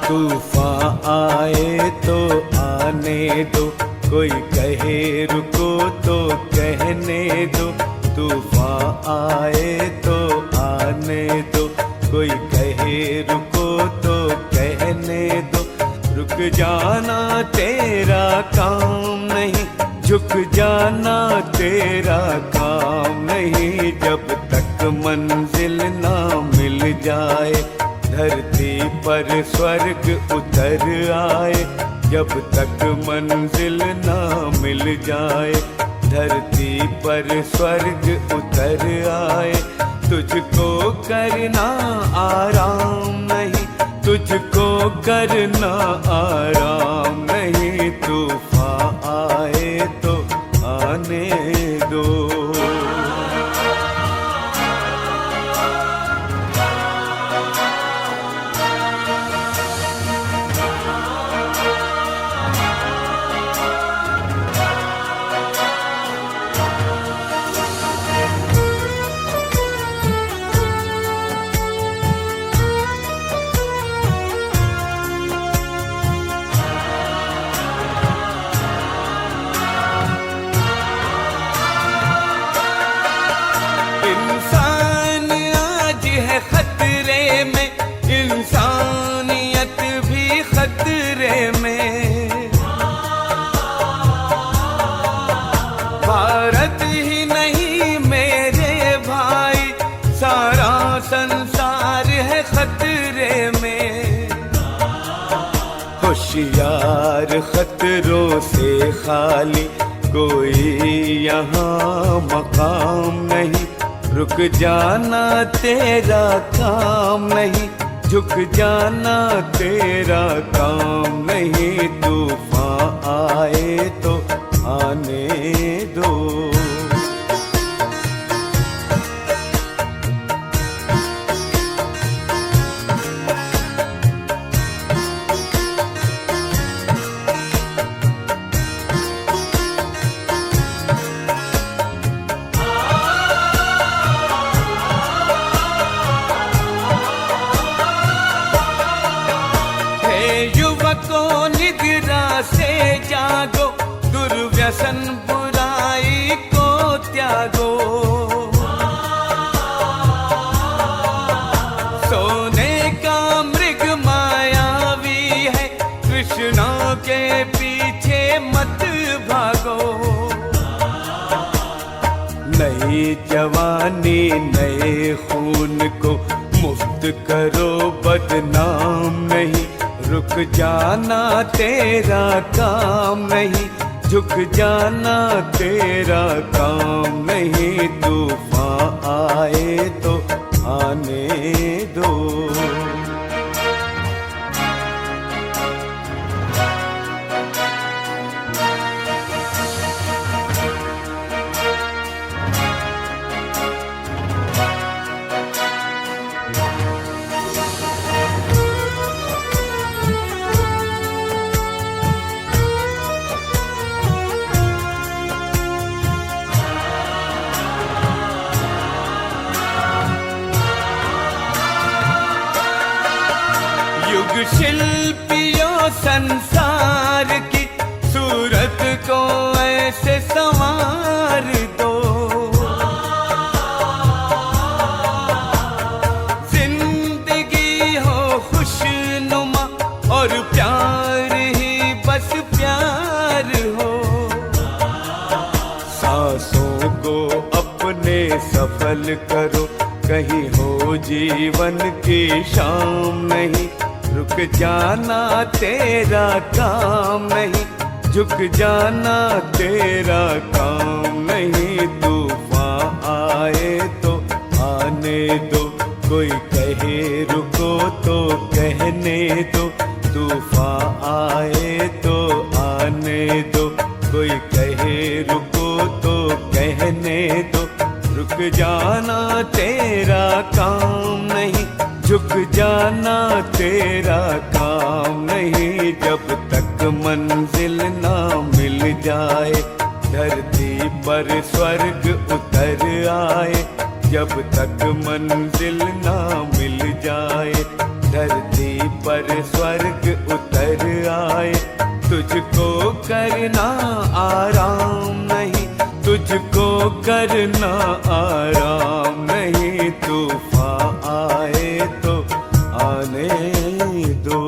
तूफान आए तो आने दो, कोई कहे रुको तो कहने दो। तूफान आए तो आने दो, कोई कहे रुको तो कहने दो। रुक जाना तेरा काम नहीं, झुक जाना तेरा काम नहीं। जब तक मंजिल ना मिल जाए, धरती पर स्वर्ग उतर आए। जब तक मंजिल ना मिल जाए, धरती पर स्वर्ग उतर आए। तुझको करना आराम नहीं, तुझको करना आराम नहीं। तूफान आए तो आने दो। खतरे में, इंसानियत भी खतरे में। भारत ही नहीं मेरे भाई, सारा संसार है खतरे में। होशियार खतरों से खाली, कोई यहाँ मकाम नहीं। रुक जाना तेरा काम नहीं, झुक जाना तेरा काम नहीं। तूफान आए तो आने दो। युवकों निद्रा से जागो, दुर्व्यसन बुराई को त्यागो। सोने का मृग मायावी है, कृष्णा के पीछे मत भागो। नई जवानी नए खून को मुफ्त करो, बदनाम नहीं। रुक जाना तेरा काम नहीं, झुक जाना तेरा काम नहीं। तूफान आए तो आने दो। युग शिल्पियों संसार की सूरत को ऐसे संवार दो। जिंदगी हो खुशनुमा और प्यार ही बस प्यार हो। सांसों को अपने सफल करो, कहीं हो जीवन की शाम नहीं। रुक जाना तेरा काम नहीं, झुक जाना तेरा काम नहीं। तूफान आए तो कहे रुको तो कहने दो, तूफान आए तो आने दो। कोई कहे रुको तो कहने दो, रुक जाना तेरा काम नहीं, झुक जाना तेरा काम नहीं। जब तक मंजिल ना मिल जाए, धरती पर स्वर्ग उतर आए। जब तक मंजिल ना मिल जाए, धरती पर स्वर्ग उतर आए। तुझको करना आराम नहीं, तुझको करना आराम नहीं। तूफान आए तो आने दो।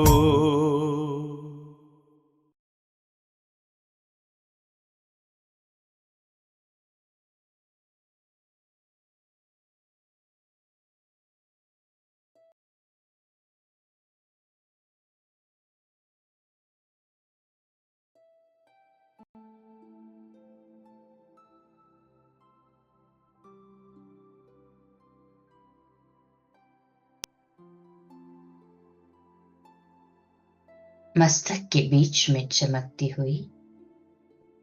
मस्तक के बीच में चमकती हुई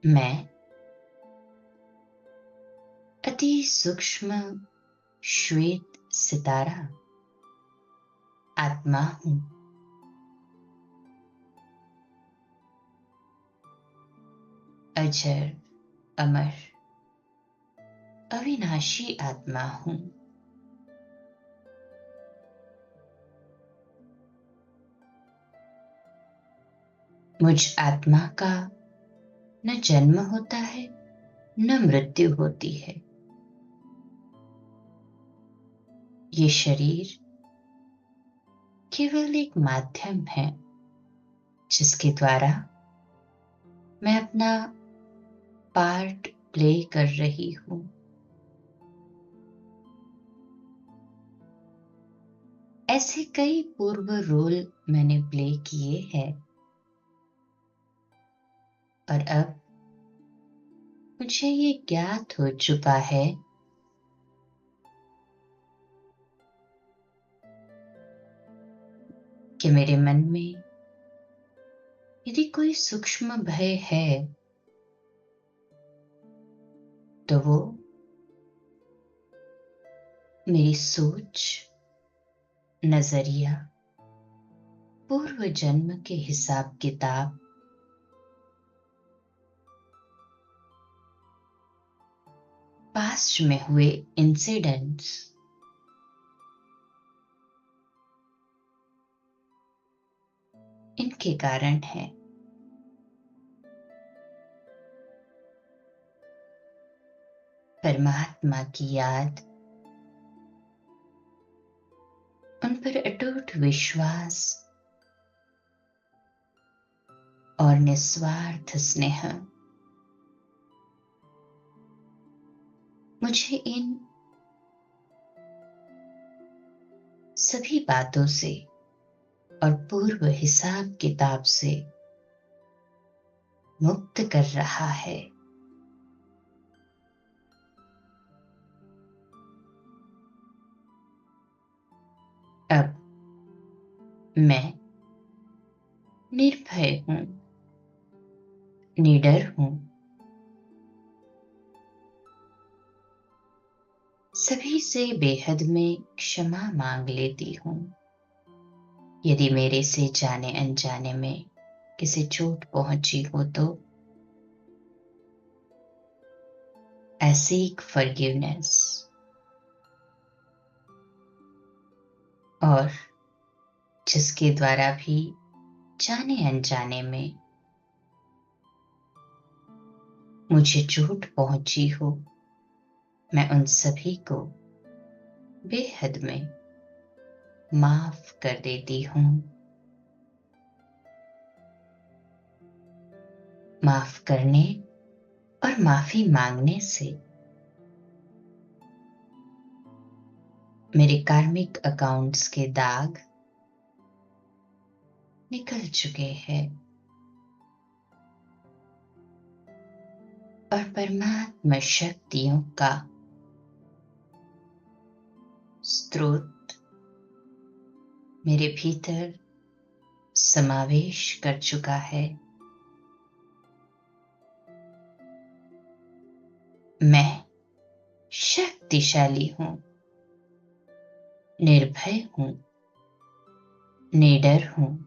मैं अति सूक्ष्म श्वेत सितारा आत्मा हूं। अजर अमर अविनाशी आत्मा हूं। मुझ आत्मा का न जन्म होता है न मृत्यु होती है। ये शरीर केवल एक माध्यम है जिसके द्वारा मैं अपना पार्ट प्ले कर रही हूं। ऐसे कई पूर्व रोल मैंने प्ले किए हैं और अब मुझे ये ज्ञात हो चुका है कि मेरे मन में यदि कोई सूक्ष्म भय है तो वो मेरी सोच, नजरिया, पूर्व जन्म के हिसाब किताब, पास्ट में हुए इंसिडेंट्स, इनके कारण है। परमात्मा की याद, उन पर अटूट विश्वास और निस्वार्थ स्नेह मुझे इन सभी बातों से और पूर्व हिसाब किताब से मुक्त कर रहा है। अब मैं निर्भय हूं, निडर हूं। सभी से बेहद में क्षमा मांग लेती हूं यदि मेरे से जाने अनजाने में किसी चोट पहुंची हो तो। I seek forgiveness। और जिसके द्वारा भी जाने अनजाने में मुझे चोट पहुंची हो, मैं उन सभी को बेहद में माफ कर देती हूं। माफ करने और माफी मांगने से मेरे कार्मिक अकाउंट्स के दाग निकल चुके हैं और परमात्मा शक्तियों का स्रोत मेरे भीतर समावेश कर चुका है। मैं शक्तिशाली हूं, निर्भय हूं, निडर हूं।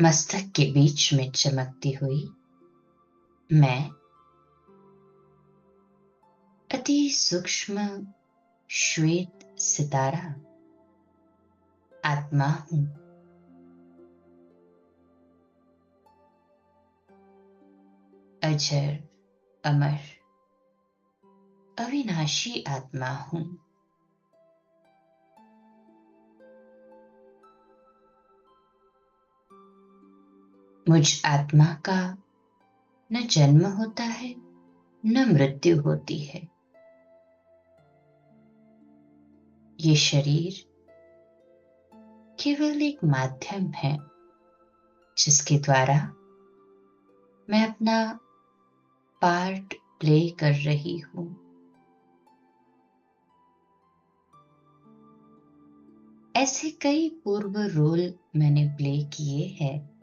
मस्तक के बीच में चमकती हुई मैं अति सूक्ष्म श्वेत सितारा आत्मा हूं। अजर, अमर, अविनाशी आत्मा हूं। मुझ आत्मा का न जन्म होता है न मृत्यु होती है। ये शरीर केवल एक माध्यम है जिसके द्वारा मैं अपना पार्ट प्ले कर रही हूं। ऐसे कई पूर्व रोल मैंने प्ले किए हैं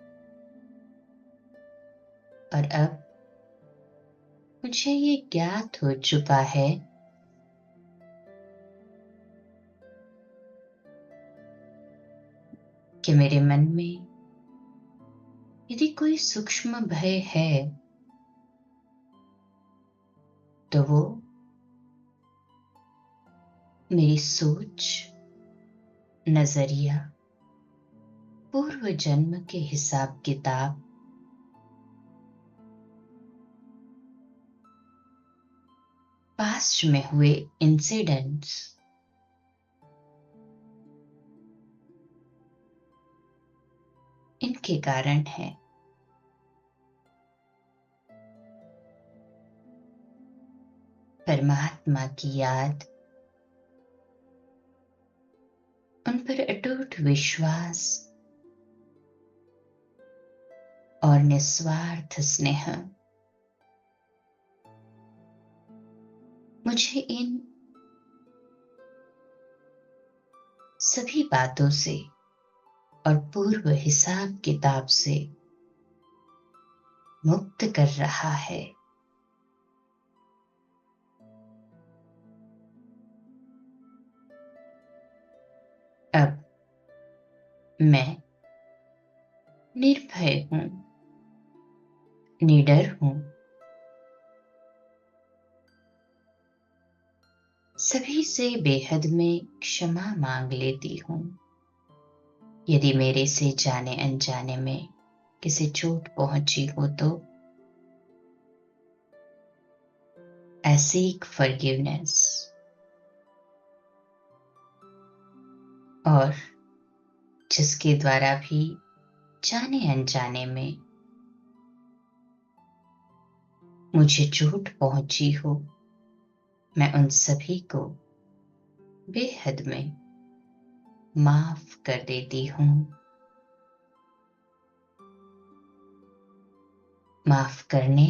और अब मुझे ये ज्ञात हो चुका है कि मेरे मन में यदि कोई सूक्ष्म भय है तो वो मेरी सोच, नजरिया, पूर्व जन्म के हिसाब किताब, पास्ट में हुए इंसिडेंट्स, इनके कारण है। परमात्मा की याद, उन पर अटूट विश्वास और निस्वार्थ स्नेह मुझे इन सभी बातों से और पूर्व हिसाब किताब से मुक्त कर रहा है। अब मैं निर्भय हूं, निडर हूं। सभी से बेहद में क्षमा मांग लेती हूं यदि मेरे से जाने अनजाने में किसी चोट पहुंची हो तो। I seek forgiveness। और जिसके द्वारा भी जाने अनजाने में मुझे चोट पहुंची हो, मैं उन सभी को बेहद में माफ कर देती हूं। माफ करने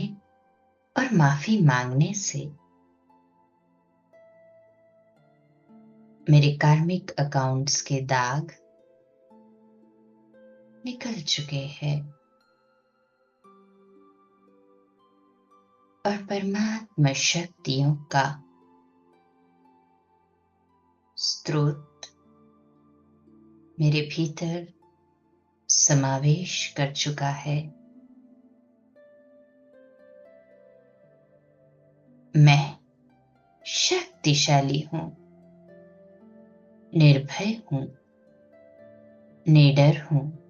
और माफी मांगने से मेरे कार्मिक अकाउंट्स के दाग निकल चुके हैं और परमात्मा शक्तियों का स्रोत मेरे भीतर समावेश कर चुका है। मैं शक्तिशाली हूं, निर्भय हूं, निडर हूं।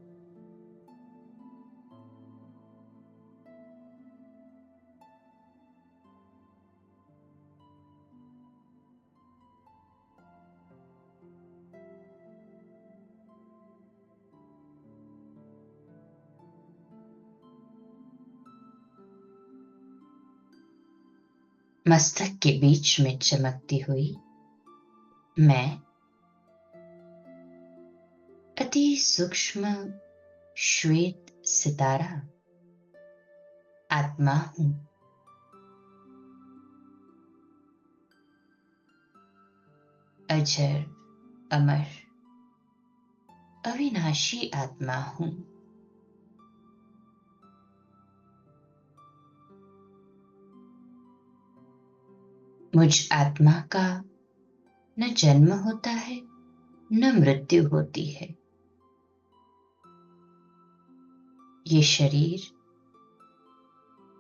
मस्तक के बीच में चमकती हुई मैं अति सूक्ष्म श्वेत सितारा आत्मा हूं। अजर अमर अविनाशी आत्मा हूं। मुझ आत्मा का न जन्म होता है न मृत्यु होती है। ये शरीर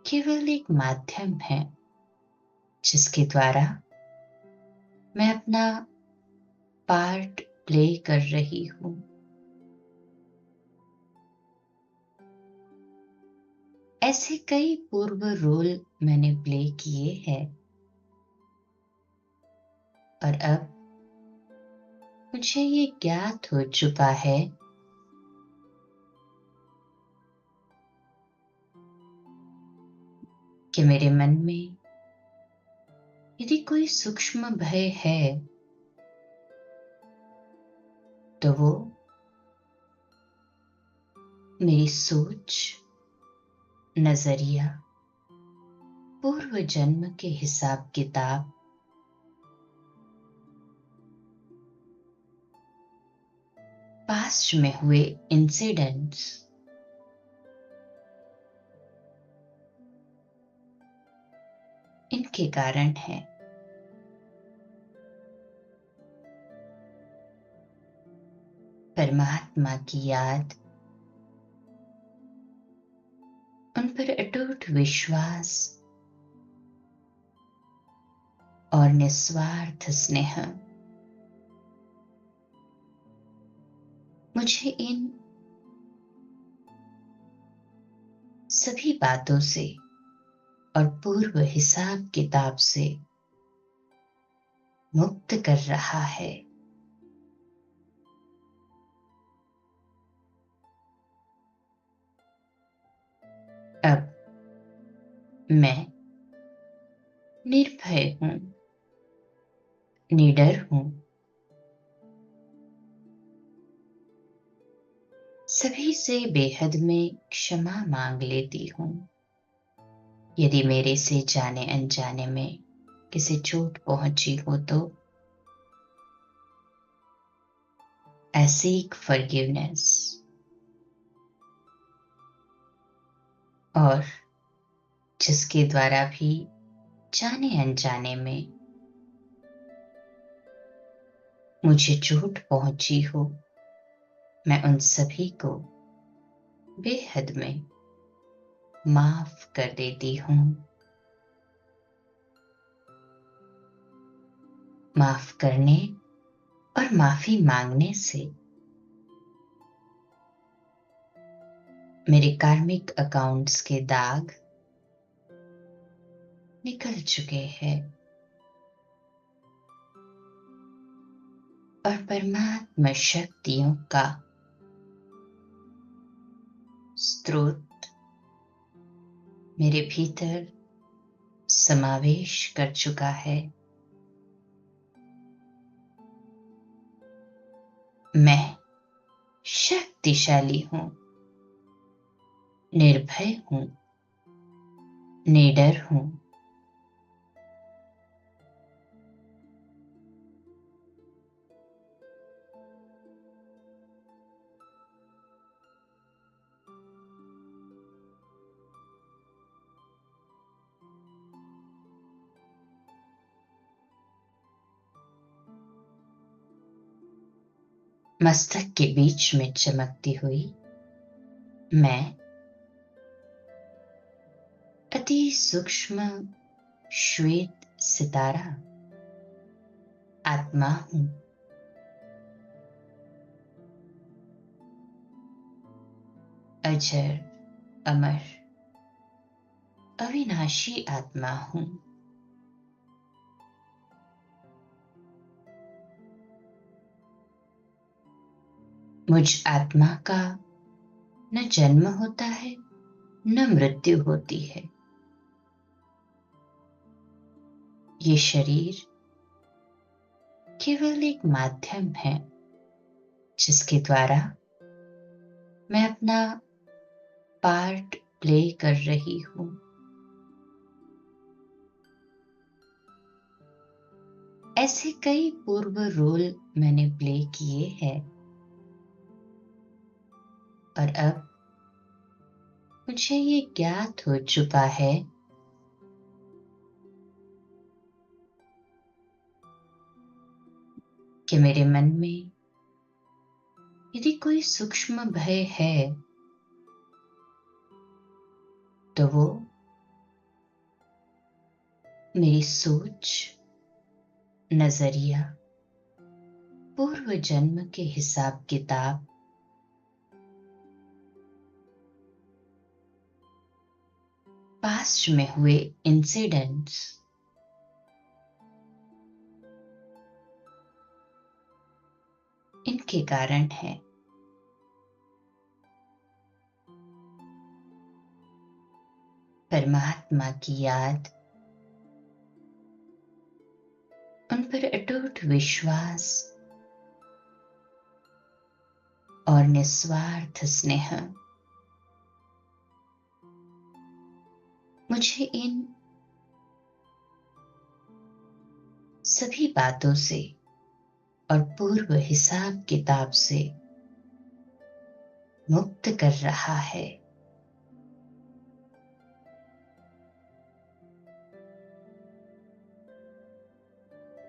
केवल एक माध्यम है जिसके द्वारा मैं अपना पार्ट प्ले कर रही हूं। ऐसे कई पूर्व रोल मैंने प्ले किए हैं और अब मुझे ये ज्ञात हो चुका है कि मेरे मन में यदि कोई सूक्ष्म भय है तो वो मेरी सोच, नजरिया, पूर्व जन्म के हिसाब किताब, पास्ट में हुए इंसिडेंट्स, इनके कारण है। परमात्मा की याद, उन पर अटूट विश्वास और निस्वार्थ स्नेह मुझे इन सभी बातों से और पूर्व हिसाब किताब से मुक्त कर रहा है। अब मैं निर्भय हूं, निडर हूं। सभी से बेहद में क्षमा मांग लेती हूं यदि मेरे से जाने अनजाने में किसी चोट पहुंची हो तो। I seek forgiveness। और जिसके द्वारा भी जाने अनजाने में मुझे चोट पहुंची हो, मैं उन सभी को बेहद में माफ कर देती हूं। माफ करने और माफी मांगने से मेरे कार्मिक अकाउंट्स के दाग निकल चुके हैं और परमात्मा शक्तियों का स्रोत मेरे भीतर समावेश कर चुका है। मैं शक्तिशाली हूं, निर्भय हूं, निडर हूं। मस्तक के बीच में चमकती हुई मैं अति सूक्ष्म श्वेत सितारा आत्मा हूं। अजर अमर अविनाशी आत्मा हूं। मुझ आत्मा का न जन्म होता है न मृत्यु होती है। ये शरीर केवल एक माध्यम है जिसके द्वारा मैं अपना पार्ट प्ले कर रही हूँ। ऐसे कई पूर्व रोल मैंने प्ले किए हैं और अब मुझे ये ज्ञात हो चुका है कि मेरे मन में यदि कोई सूक्ष्म भय है तो वो मेरी सोच, नजरिया, पूर्व जन्म के हिसाब किताब, पास्ट में हुए इंसिडेंट्स, इनके कारण है। परमात्मा की याद, उन पर अटूट विश्वास और निस्वार्थ स्नेह मुझे इन सभी बातों से और पूर्व हिसाब किताब से मुक्त कर रहा है।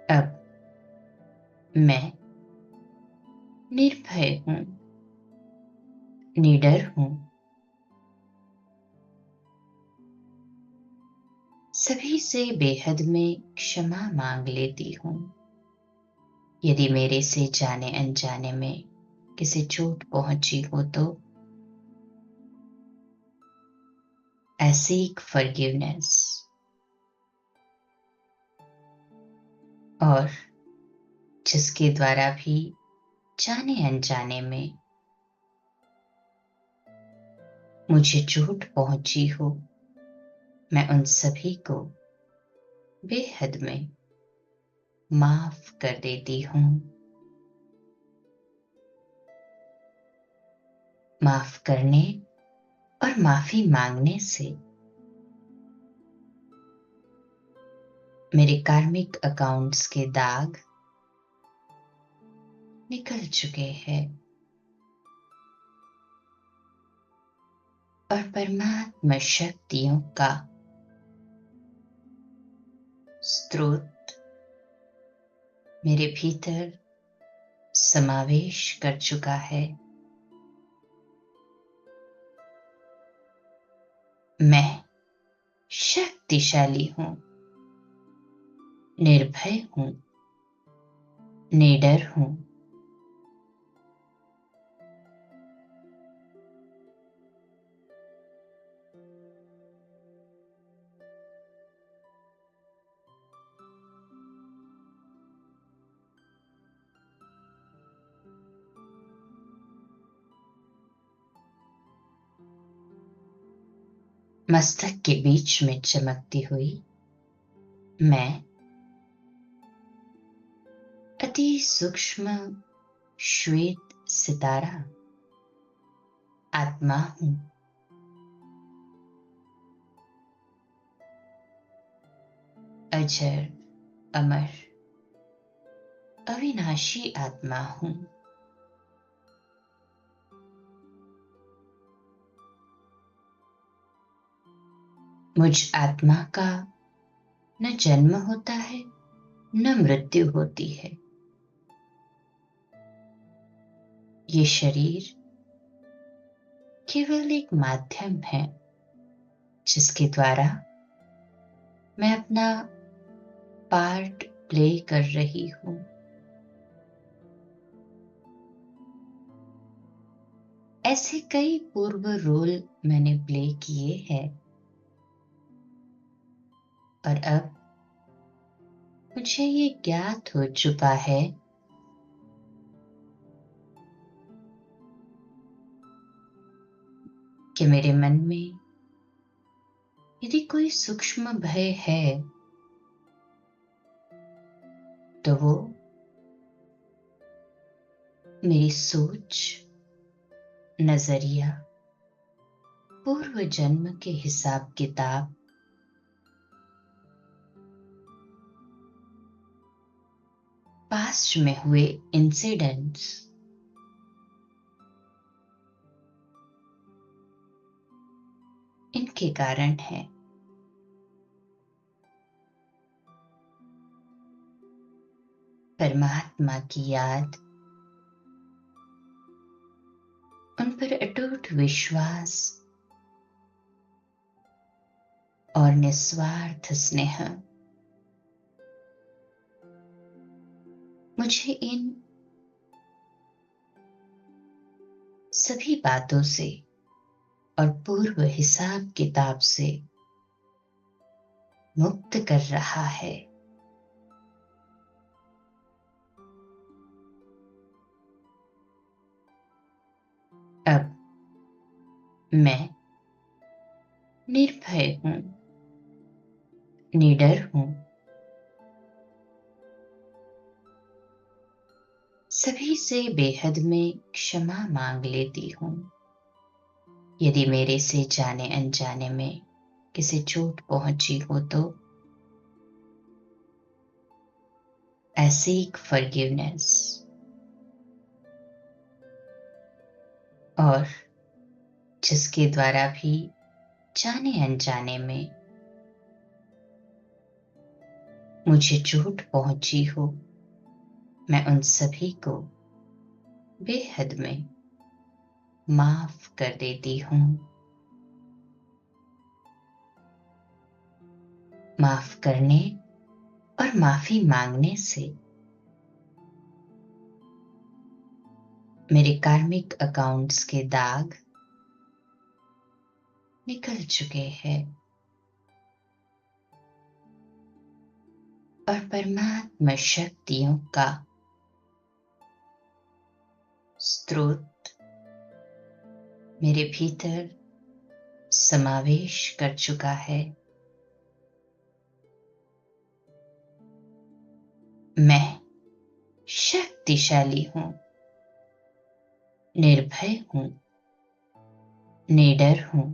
अब मैं निर्भय हूं, निडर हूं, सभी से बेहद में क्षमा मांग लेती हूं यदि मेरे से जाने अनजाने में किसी चोट पहुंची हो तो। I seek forgiveness और जिसके द्वारा भी जाने अनजाने में मुझे चोट पहुंची हो, मैं उन सभी को बेहद में माफ कर देती हूँ। माफ करने और माफी मांगने से मेरे कार्मिक अकाउंट्स के दाग निकल चुके हैं और परमात्मा शक्तियों का स्रोत मेरे भीतर समावेश कर चुका है। मैं शक्तिशाली हूं, निर्भय हूं, निडर हूं। मस्तक के बीच में चमकती हुई मैं अति सूक्ष्म श्वेत सितारा आत्मा हूं। अजर, अमर, अविनाशी आत्मा हूं। मुझ आत्मा का न जन्म होता है न मृत्यु होती है। ये शरीर केवल एक माध्यम है जिसके द्वारा मैं अपना पार्ट प्ले कर रही हूं। ऐसे कई पूर्व रोल मैंने प्ले किए हैं और अब मुझे ये ज्ञात हो चुका है कि मेरे मन में यदि कोई सूक्ष्म भय है तो वो मेरी सोच, नजरिया, पूर्व जन्म के हिसाब किताब, पास्ट में हुए इंसिडेंट्स, इनके कारण है। परमात्मा की याद, उन पर अटूट विश्वास और निस्वार्थ स्नेह मुझे इन सभी बातों से और पूर्व हिसाब किताब से मुक्त कर रहा है। अब मैं निर्भय हूं, निडर हूं, सभी से बेहद में क्षमा मांग लेती हूं यदि मेरे से जाने अनजाने में किसी चोट पहुंची हो तो। I seek forgiveness। और जिसके द्वारा भी जाने अनजाने में मुझे चोट पहुंची हो, मैं उन सभी को बेहद में माफ कर देती हूं। माफ करने और माफी मांगने से मेरे कार्मिक अकाउंट्स के दाग निकल चुके हैं और परमात्मा शक्तियों का स्रोत मेरे भीतर समावेश कर चुका है। मैं शक्तिशाली हूं, निर्भय हूं, निडर हूं।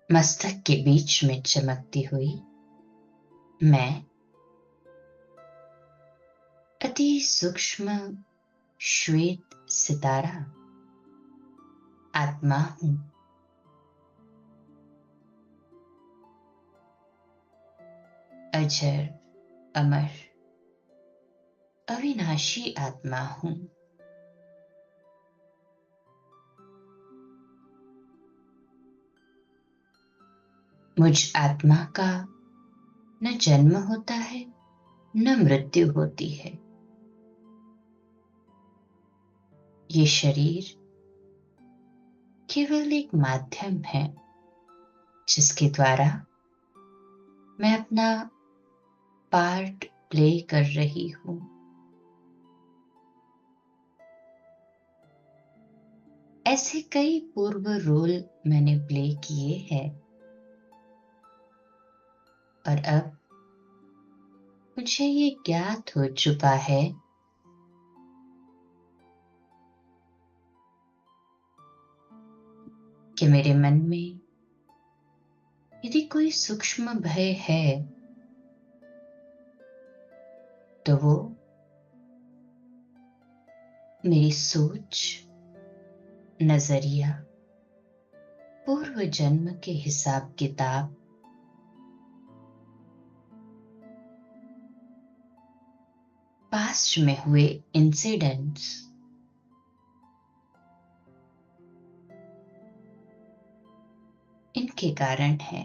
मस्तक के बीच में चमकती हुई मैं अति सूक्ष्म श्वेत सितारा आत्मा हूं। अजर, अमर, अविनाशी आत्मा हूं। मुझ आत्मा का न जन्म होता है न मृत्यु होती है। ये शरीर केवल एक माध्यम है जिसके द्वारा मैं अपना पार्ट प्ले कर रही हूं। ऐसे कई पूर्व रोल मैंने प्ले किए हैं और अब मुझे ये ज्ञात हो चुका है कि मेरे मन में यदि कोई सूक्ष्म भय है तो वो मेरी सोच, नजरिया, पूर्व जन्म के हिसाब किताब, पास्ट में हुए इंसिडेंट्स, इनके कारण है।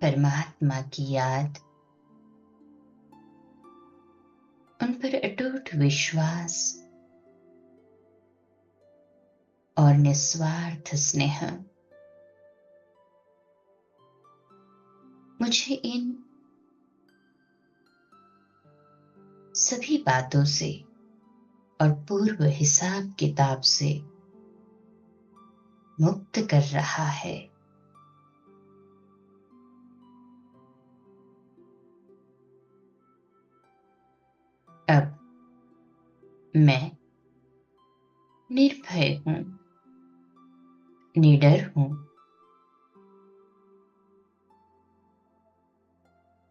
परमात्मा की याद, उन पर अटूट विश्वास और निस्वार्थ स्नेह मुझे इन सभी बातों से और पूर्व हिसाब किताब से मुक्त कर रहा है। अब मैं निर्भय हूं, निडर हूं,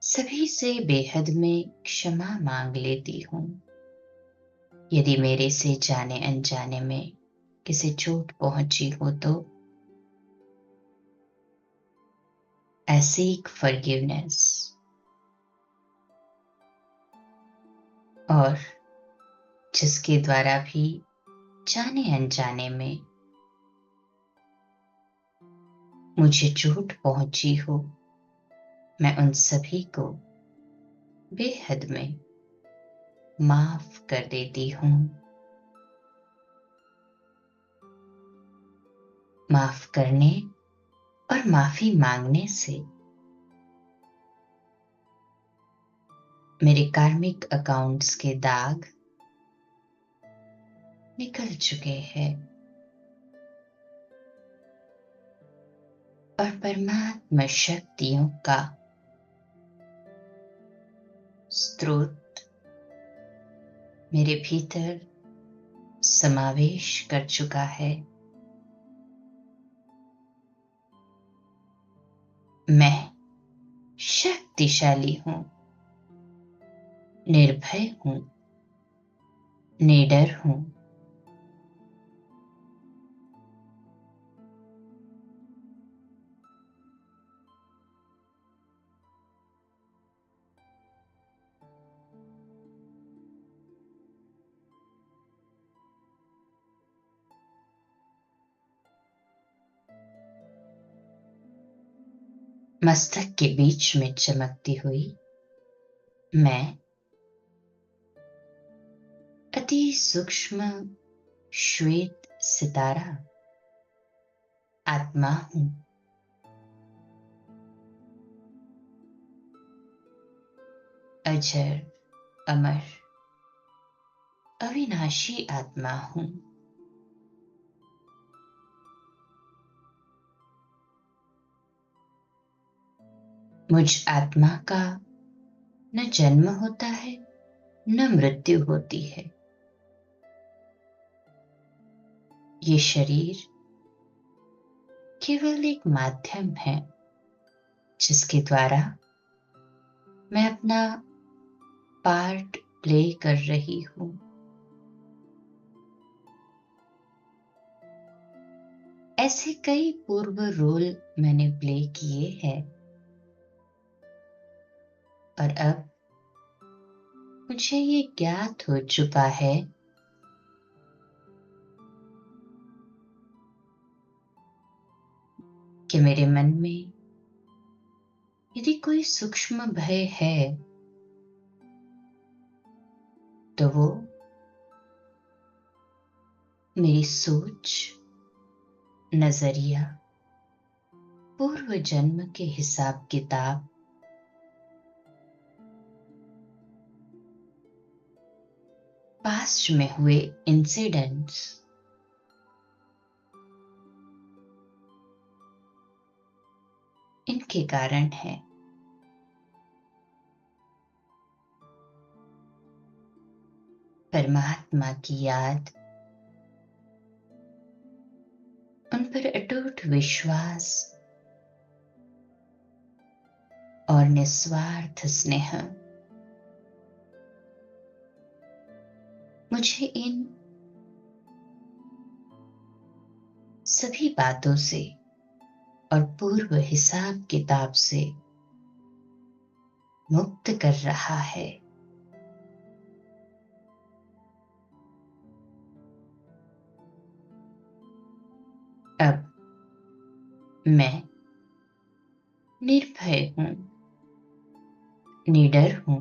सभी से बेहद में क्षमा मांग लेती हूं। यदि मेरे से जाने अनजाने में किसी चोट पहुंची हो तो I seek forgiveness। और जिसके द्वारा भी जाने अनजाने में मुझे चोट पहुंची हो, मैं उन सभी को बेहद में माफ कर देती हूं। माफ करने और माफी मांगने से मेरे कार्मिक अकाउंट्स के दाग निकल चुके हैं और परमात्मा शक्तियों का स्रोत मेरे भीतर समावेश कर चुका है। मैं शक्तिशाली हूं, निर्भय हूं, निडर हूं। मस्तक के बीच में चमकती हुई मैं अति सूक्ष्म श्वेत सितारा आत्मा हूं। अजर अमर अविनाशी आत्मा हूं। मुझ आत्मा का न जन्म होता है न मृत्यु होती है। ये शरीर केवल एक माध्यम है जिसके द्वारा मैं अपना पार्ट प्ले कर रही हूं। ऐसे कई पूर्व रोल मैंने प्ले किए हैं और अब मुझे ये ज्ञात हो चुका है कि मेरे मन में यदि कोई सूक्ष्म भय है तो वो मेरी सोच, नजरिया, पूर्व जन्म के हिसाब किताब, पास्ट में हुए इंसिडेंट्स, इनके कारण है। परमात्मा की याद, उन पर अटूट विश्वास और निस्वार्थ स्नेह मुझे इन सभी बातों से और पूर्व हिसाब किताब से मुक्त कर रहा है। अब मैं निर्भय हूं, निडर हूं,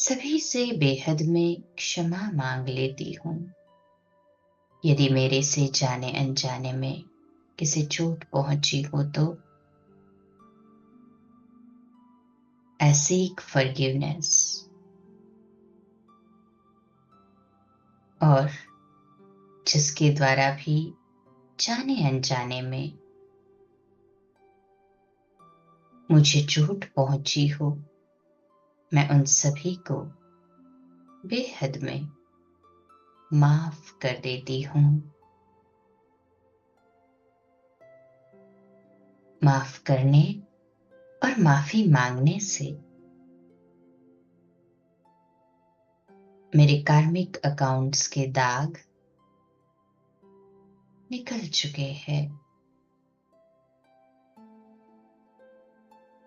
सभी से बेहद में क्षमा मांग लेती हूँ। यदि मेरे से जाने अनजाने में किसी चोट पहुंची हो तो I seek forgiveness। और जिसके द्वारा भी जाने अनजाने में मुझे चोट पहुंची हो, मैं उन सभी को बेहद में माफ कर देती हूँ। माफ करने और माफी मांगने से मेरे कार्मिक अकाउंट्स के दाग निकल चुके हैं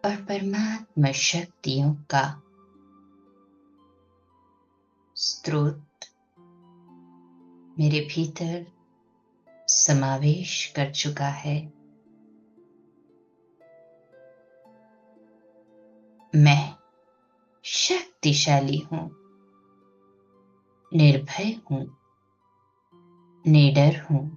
और परमात्मा शक्तियों का स्रोत मेरे भीतर समावेश कर चुका है। मैं शक्तिशाली हूँ, निर्भय हूँ, निडर हूँ।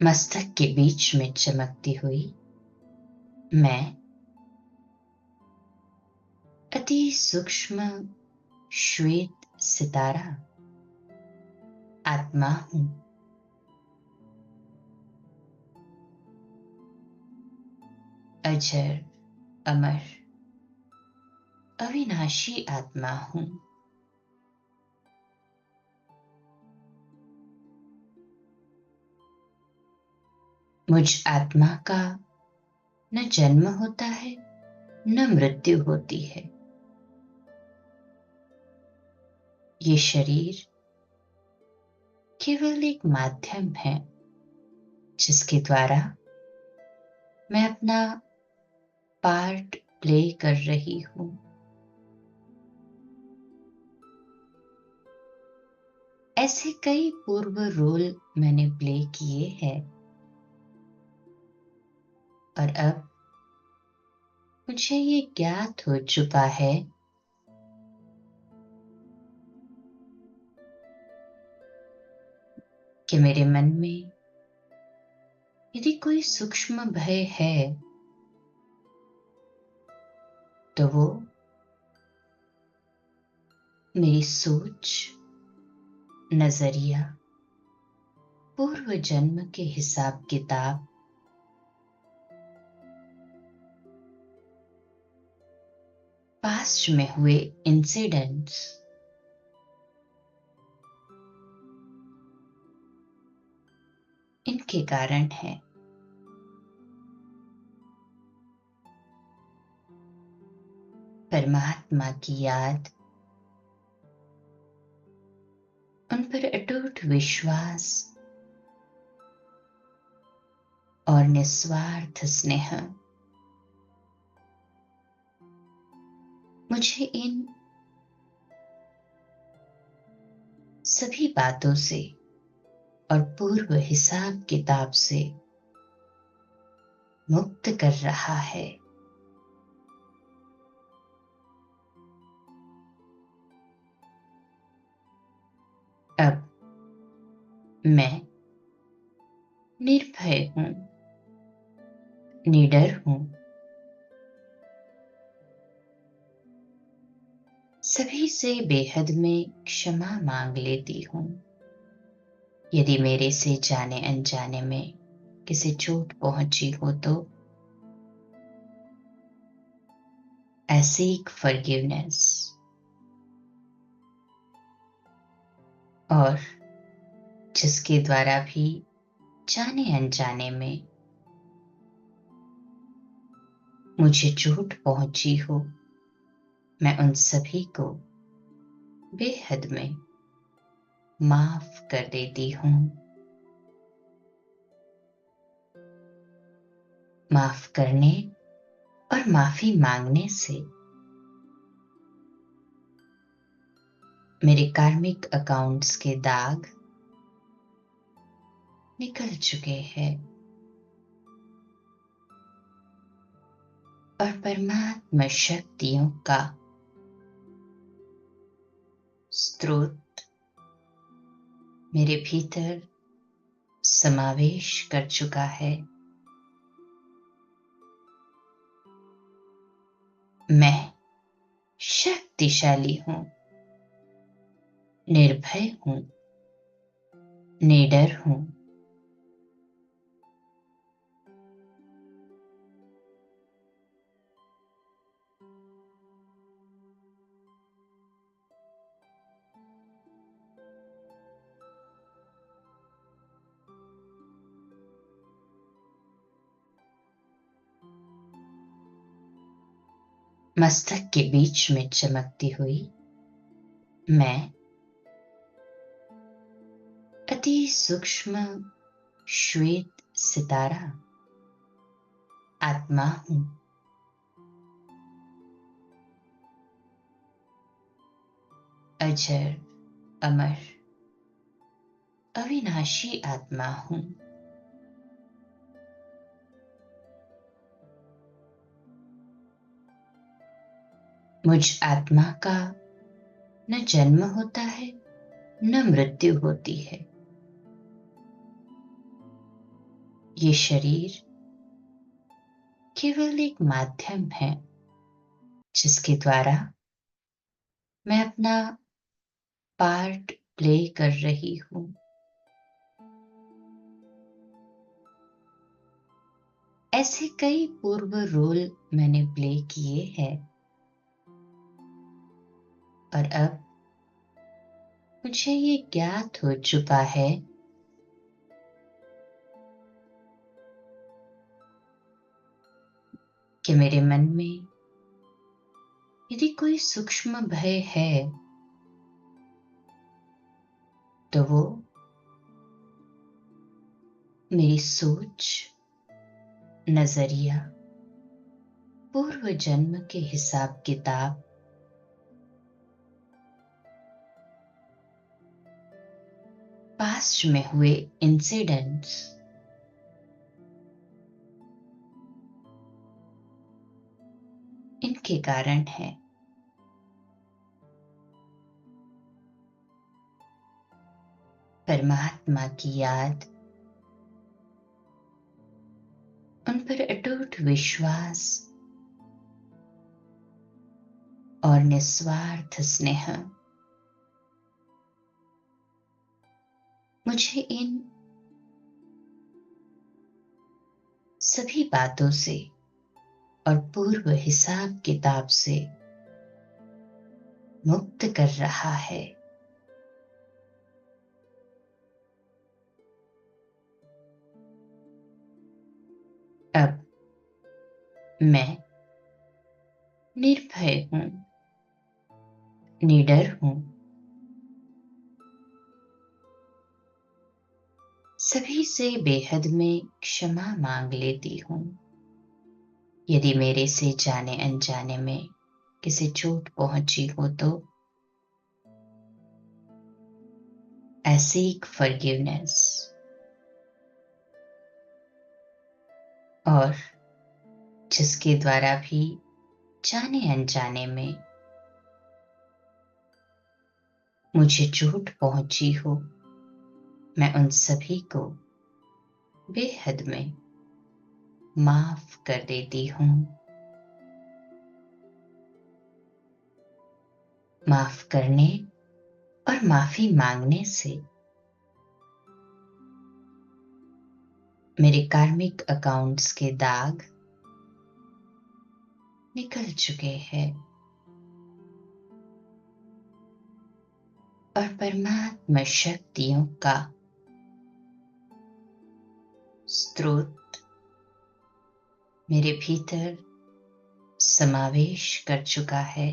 मस्तक के बीच में चमकती हुई मैं अति सूक्ष्म श्वेत सितारा आत्मा हूँ। अजर अमर अविनाशी आत्मा हूँ। मुझ आत्मा का न जन्म होता है न मृत्यु होती है। ये शरीर केवल एक माध्यम है जिसके द्वारा मैं अपना पार्ट प्ले कर रही हूँ। ऐसे कई पूर्व रोल मैंने प्ले किए हैं और अब मुझे ये ज्ञात हो चुका है कि मेरे मन में यदि कोई सूक्ष्म भय है तो वो मेरी सोच, नजरिया, पूर्व जन्म के हिसाब किताब, पास्ट में हुए इंसिडेंट्स, इनके कारण है। परमात्मा की याद, उन पर अटूट विश्वास और निस्वार्थ स्नेह मुझे इन सभी बातों से और पूर्व हिसाब किताब से मुक्त कर रहा है। अब मैं निर्भय हूँ, निडर हूँ। सभी से बेहद में क्षमा मांग लेती हूँ। यदि मेरे से जाने अनजाने में किसी चोट पहुंची हो तो I seek forgiveness। और जिसके द्वारा भी जाने अनजाने में मुझे चोट पहुंची हो, मैं उन सभी को बेहद में माफ कर देती हूँ। माफ करने और माफी मांगने से मेरे कार्मिक अकाउंट्स के दाग निकल चुके हैं और परमात्मा शक्तियों का स्रोत मेरे भीतर समावेश कर चुका है। मैं शक्तिशाली हूं, निर्भय हूं, निडर हूं। मस्तक के बीच में चमकती हुई मैं अति सूक्ष्म श्वेत सितारा आत्मा हूं। अजर अमर अविनाशी आत्मा हूं। मुझ आत्मा का न जन्म होता है न मृत्यु होती है। ये शरीर केवल एक माध्यम है जिसके द्वारा मैं अपना पार्ट प्ले कर रही हूं। ऐसे कई पूर्व रोल मैंने प्ले किए हैं और अब मुझे ये ज्ञात हो चुका है कि मेरे मन में यदि कोई सूक्ष्म भय है तो वो मेरी सोच, नजरिया, पूर्व जन्म के हिसाब किताब, पास्ट में हुए इंसिडेंट्स, इनके कारण है। परमात्मा की याद, उन पर अटूट विश्वास और निस्वार्थ स्नेह मुझे इन सभी बातों से और पूर्व हिसाब किताब से मुक्त कर रहा है। अब मैं निर्भय हूं, निडर हूं। सभी से बेहद में क्षमा मांग लेती हूं यदि मेरे से जाने अनजाने में किसी चोट पहुंची हो तो। I seek forgiveness। और जिसके द्वारा भी जाने अनजाने में मुझे चोट पहुंची हो, मैं उन सभी को बेहद में माफ कर देती हूं। माफ करने और माफी मांगने से मेरे कार्मिक अकाउंट्स के दाग निकल चुके हैं और परमात्मा शक्तियों का स्रोत मेरे भीतर समावेश कर चुका है।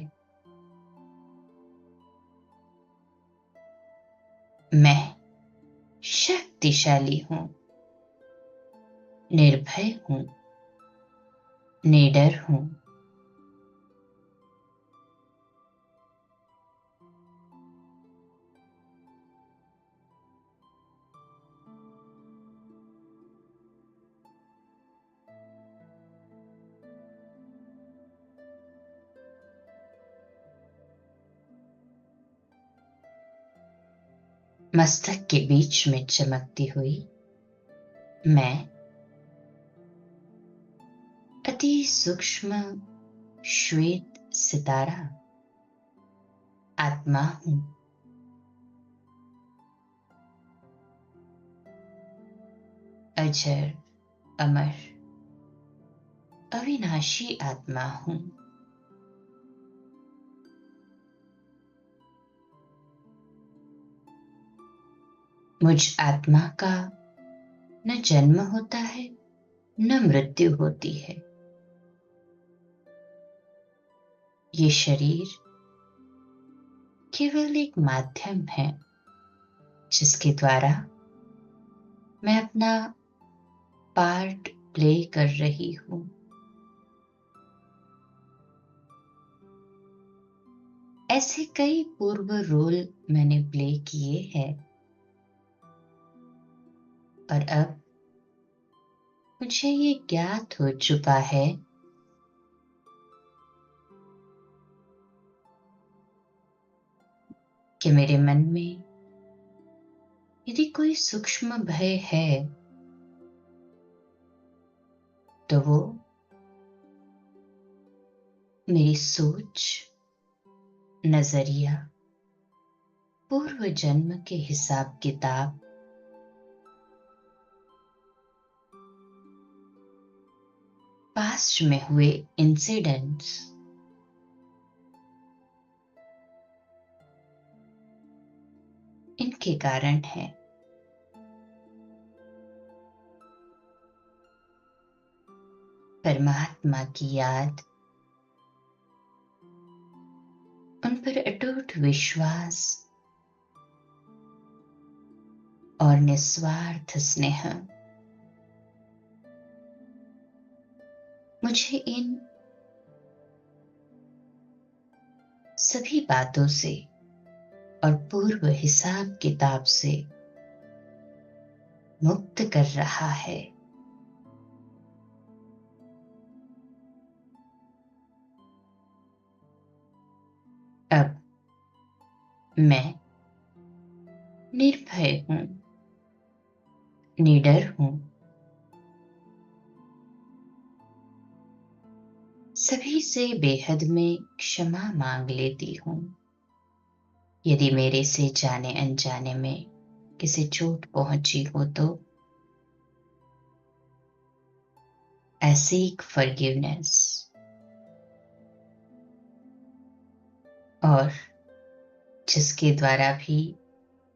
मैं शक्तिशाली हूं, निर्भय हूं, निडर हूं। मस्तक के बीच में चमकती हुई मैं अति सूक्ष्म श्वेत सितारा आत्मा हूं। अजर अमर अविनाशी आत्मा हूं। मुझ आत्मा का न जन्म होता है न मृत्यु होती है। ये शरीर केवल एक माध्यम है जिसके द्वारा मैं अपना पार्ट प्ले कर रही हूं। ऐसे कई पूर्व रोल मैंने प्ले किए हैं और अब मुझे ये ज्ञात हो चुका है कि मेरे मन में यदि कोई सूक्ष्म भय है तो वो मेरी सोच, नजरिया, पूर्व जन्म के हिसाब किताब, पास्ट में हुए इंसिडेंट्स, इनके कारण है। परमात्मा की याद, उन पर अटूट विश्वास और निस्वार्थ स्नेह मुझे इन सभी बातों से और पूर्व हिसाब किताब से मुक्त कर रहा है। अब मैं निर्भय हूं, निडर हूं। सभी से बेहद में क्षमा मांग लेती हूं यदि मेरे से जाने अनजाने में किसी चोट पहुंची हो तो। I seek forgiveness। और जिसके द्वारा भी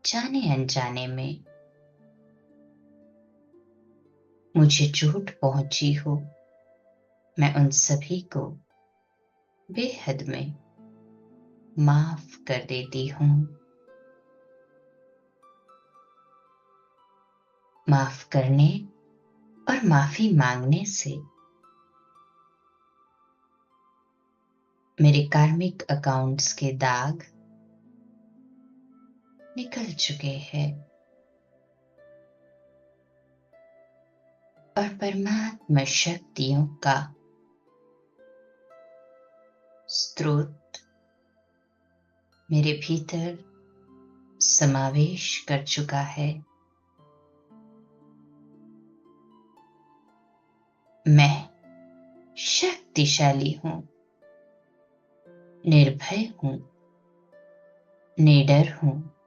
जाने अनजाने में मुझे चोट पहुंची हो, मैं उन सभी को बेहद में माफ कर देती हूं। माफ करने और माफी मांगने से मेरे कार्मिक अकाउंट्स के दाग निकल चुके हैं और परमात्मा शक्तियों का स्रोत मेरे भीतर समावेश कर चुका है। मैं शक्तिशाली हूं, निर्भय हूं, निडर हूं।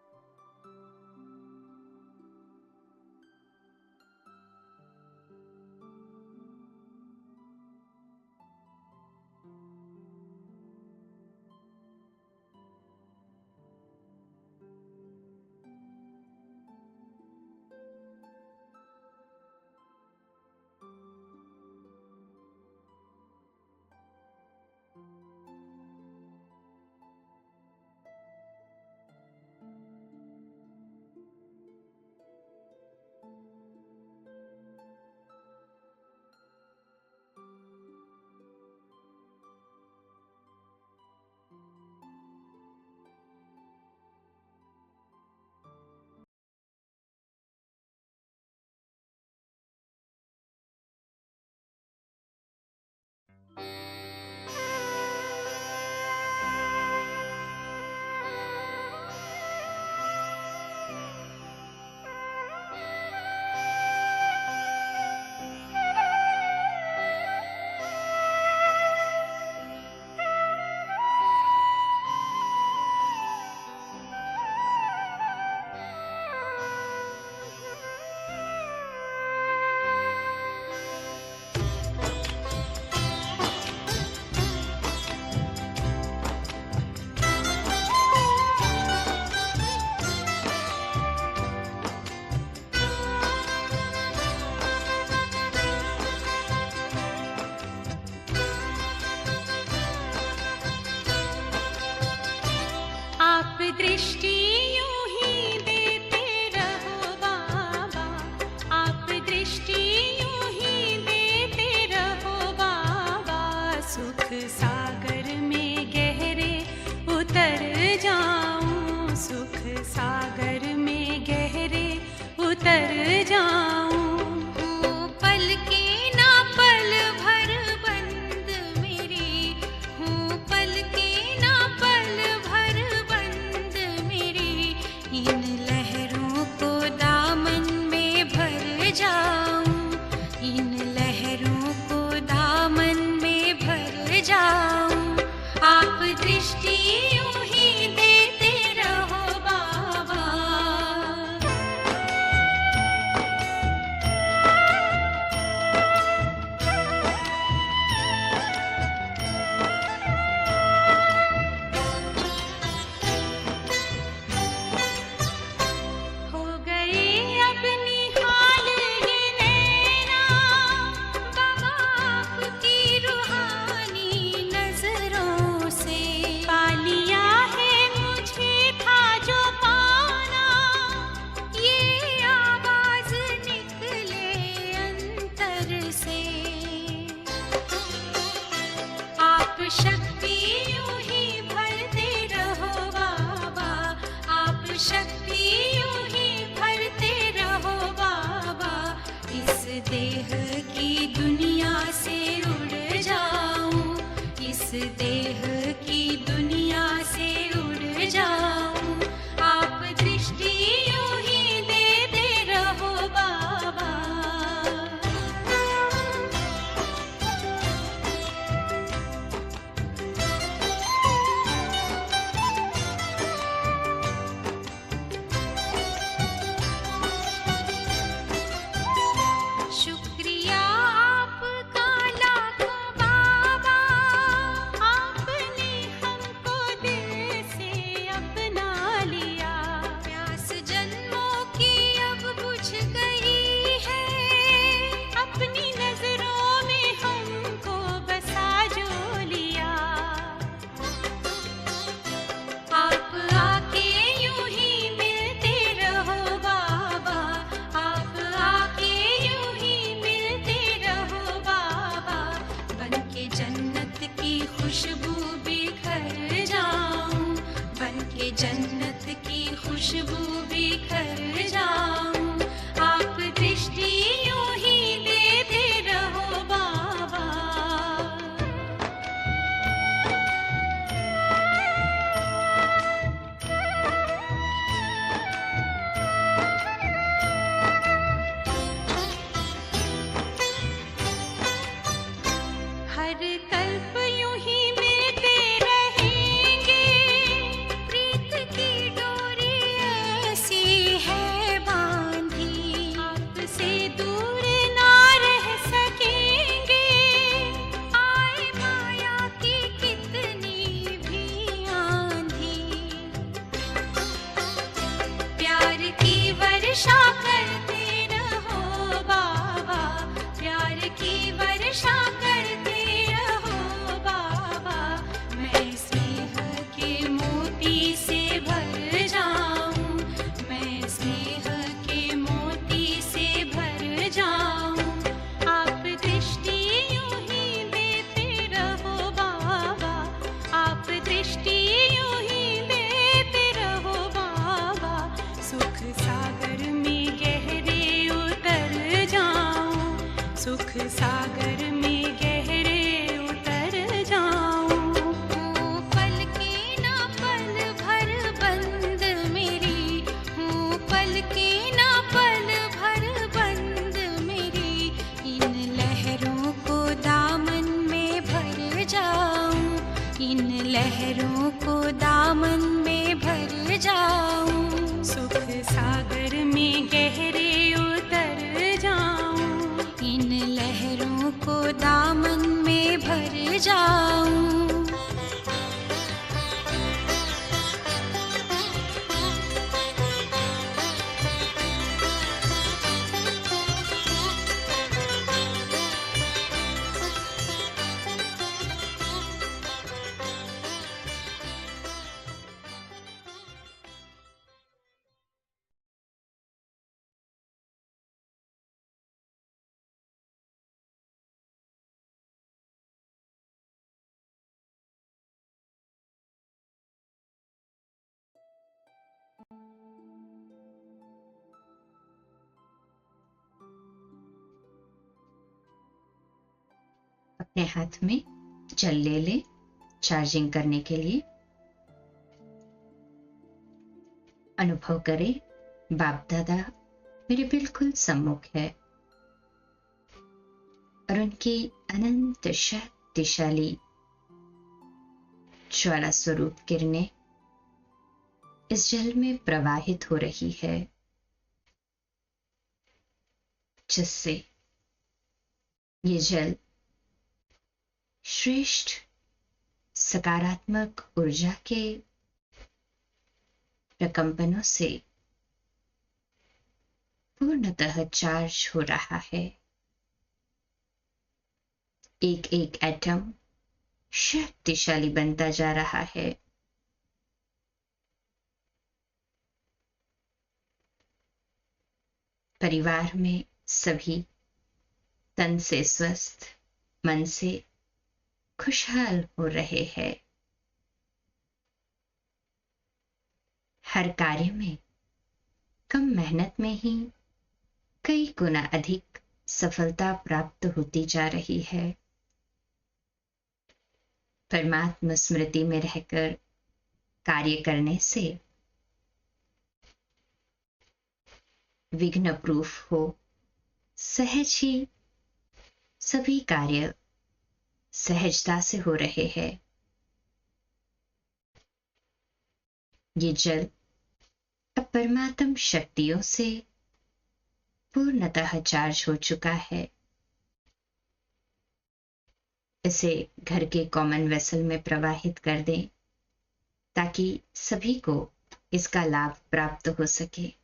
उतर जाऊं। हूँ पलके ना पल भर बंद मेरी, हूँ पलके ना पल भर बंद मेरी, इन लहरों को दामन में भर जाऊं, इन लहरों को दामन में भर जाऊं। आप दृष्टि यूं ही देते रहो बाबा। हो गए अब निहाल ये नैना बाबा आपकी रूहानी नजरों से। पा लिया है मुझे था जो पाना, ये आवाज निकले अंतर से। आप शक्ति यूं ही भरते रहो बाबा, आप शक्ति यूं ही भरते रहो बाबा। इस देह की दुनिया से उड़ जाऊं, इस देह की दुनिया से उड़ जाऊं। आप दृष्टि यूं ही देते रहो बाबा। शुक्रिया आपका लाखों बाबा, आपने हमको दिल से अपना लिया। प्यास जन्मों की अब बुझ गई है, अपनी नजरों में हमको बसा जो लिया। आप आके यूं ही मिलते रहो बाबा, आप आके यूं ही मिलते रहो बाबा। बनके जन्नत की खुशबू बिखर जाऊं, बनके जन्नत की खुशबू बिखर जाऊं। आप दृष्टि यूं ही देते रहो बाबा। हर कल्प यूं ही मिलते रहेंगे, प्रीत की डोरी ऐसी है बांधी। आपसे दूर ना रह सकेंगे, आए माया की कितनी भी आंधी। प्यार की वर्षा करते रहो बाबा, प्यार की वर्षा करते रहो बाबा। मैं स्नेह के मोती से भर जाऊं, मैं स्नेह के मोती से भर जाऊं। आप दृष्टि यूं ही देते रहो बाबा, आप दृष्टि यूं ही देते रहो बाबा। सुख सागर में गहरे उतर जाऊं, सुख सागर में गहरे उतर जाऊं। हूँ पलके ना पल भर बंद मेरी, हूँ पलके ना पल भर बंद मेरी, इन लहरों को दामन में भर जाऊं, इन लहरों को दामन में भर जाऊं। सुख सागर में गहरे उतर जाऊं, इन लहरों को दामन में भर जाऊं। अपने हाथ में जल ले ले चार्जिंग करने के लिए। अनुभव करें बाप दादा मेरे बिल्कुल सम्मुख है और उनकी अनंत शक्तिशाली ज्वाला स्वरूप किरणें इस जल में प्रवाहित हो रही है, जिससे ये जल श्रेष्ठ सकारात्मक ऊर्जा के प्रकंपनों से पूर्णतः चार्ज हो रहा है। एक एक एटम शक्तिशाली बनता जा रहा है। परिवार में सभी तन से स्वस्थ, मन से खुशहाल हो रहे हैं। हर कार्य में कम मेहनत में ही कई गुना अधिक सफलता प्राप्त होती जा रही है। परमात्मा स्मृति में रहकर कार्य करने से विघ्न प्रूफ हो, सहज ही सभी कार्य सहजता से हो रहे हैं। ये जल अब परमात्म शक्तियों से पूर्णतः चार्ज हो चुका है। इसे घर के कॉमन वेसल में प्रवाहित कर दें ताकि सभी को इसका लाभ प्राप्त हो सके।